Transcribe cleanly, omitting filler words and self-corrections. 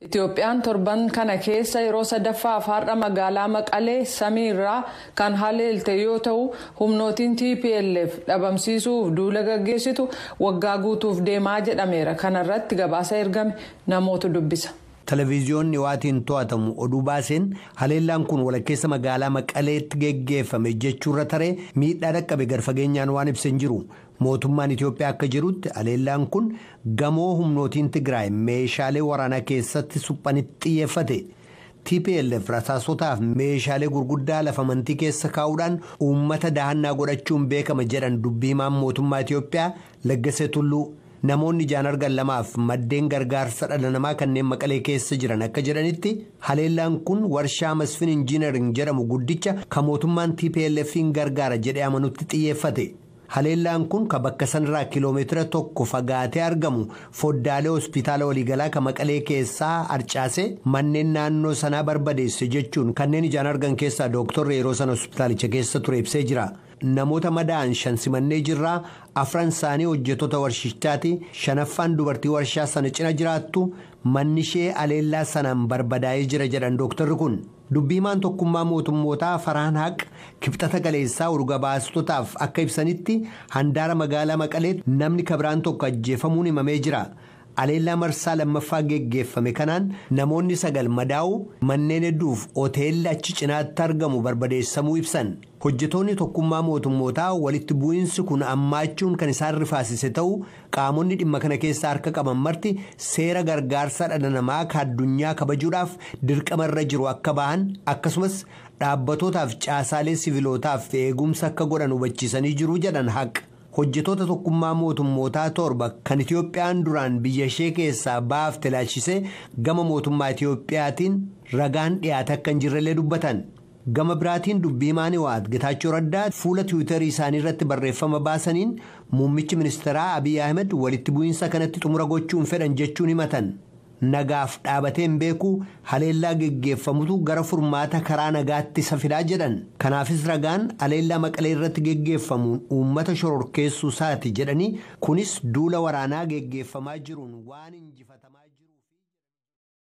Itiyoophiyaan torban kana keessa yeroo sadaffaaf har'a magaalaa Maqalee samiirraa kan haleelte yoo ta'u humnootiin TPLF dhabamsiisuuf duula gaggeessitu waggaa guutuuf deemaa jedhameera. Kana irratti gabaasa ergame namoota dubbisa. Televiziyoonni waatiin to'atamu oduu baaseen haleellaan kun walakkeessa magaalaa Maqaleetti geggeeffame jechuurra taree miidhaa dhaqqabe garfageenyaan waan ibsan jiru. Mootummaan Itiyoophiyaa akka jirutti haleellaan kun gamoo humnootiin Tigraay meeshaalee waraanaa keessatti suphanitti xiyyeeffate. TPLF rasaasotaaf meeshaalee gurguddaa lafa amantii keessa kaa'uudhaan uummata dahannaa godhachuun beekama jedhan dubbiimaan mootummaa Itiyoophiyaa Laggasee Tulluu. Namoonni ijaan argan lamaaf maddeen gargaarsa dhala namaa kanneen Maqalee keessa jiran akka jedhanitti haleellaan kun warshaa Masfin Injiinaring jedhamu guddicha kan mootummaan TPLF'n gargaara jedhee amanutti xiyyeeffate. Haleellaan kun kan bakka sanarraa kiiloomeetira tokko fagaatee argamu foddaalee hospitaala waliigalaa kan Maqalee keessaa harcaase manneen naannoo sanaa barbadeesse jechuun kanneen ijaan argan keessaa dooktorri yeroo sana hospitaalicha keessa ture ibsee jira. Namoota madaa'an 5 simannee jirraa 4 isaanii hojjettoota warshichaati 5ffaan dubartii warshaa sana cina jiraattu manni ishee haleellaa sanaan barbadaa'ee jira jedhan dooktorri kun. Dubbiimaan tokkummaa mootummootaa Faraan Haq kibxata galeessaa urga baastotaaf akka ibsanitti handaara magaalaa Maqaleetti namni kabiraan tokko ajjeefamuun himamee jira. Haleellaa marsaa lammaffaa geggeeffame kanaan namoonni 9 madaa'u manneen hedduuf hoteelli achi cinaatti argamu barbadeessamuu ibsan. Hojjettoonni tokkummaa mootummootaa walitti bu'iinsi kun ammaachuun kan isaan rifaasise ta'u qaamonni dhimma kana keessa harka qaban marti seera gargaarsa dhala namaa kan addunyaa kabajuudhaaf dirqama irra jiru akka bahan akkasumas dhaabbatootaaf caasaalee sivilootaaf eegumsa akka godhan hubachiisanii jiru jedhan Haq. Hojjettoota tokkummaa mootummootaa 7 kan Itiyoophiyaan duraan biyya ishee keessaa baafte ilaalchisee gama mootummaa Itiyoophiyaatiin ragaan dhiyaate akka hin jirrellee dubbatan. Gama biraatiin dubbiimaan Waat Getaachoo Raddaa fuula Tiwiitarii isaanii irratti barreeffama baasaniin muummichi ministeeraa Abiy Ahmed walitti bu'iinsa kanatti xumura gochuun fedhan jechuun himatan. Nagaaf dhaabateen beekuu haleellaa geggeeffamutu gara furmaata karaa nagaatti safidaa jedhan. Kanaafis ragaan haleellaa Maqalee irratti geggeeffamuun uummata shororkeessuu isaati jedhanii kunis duula waraanaa geggeeffamaa jiruun waan injifatamaa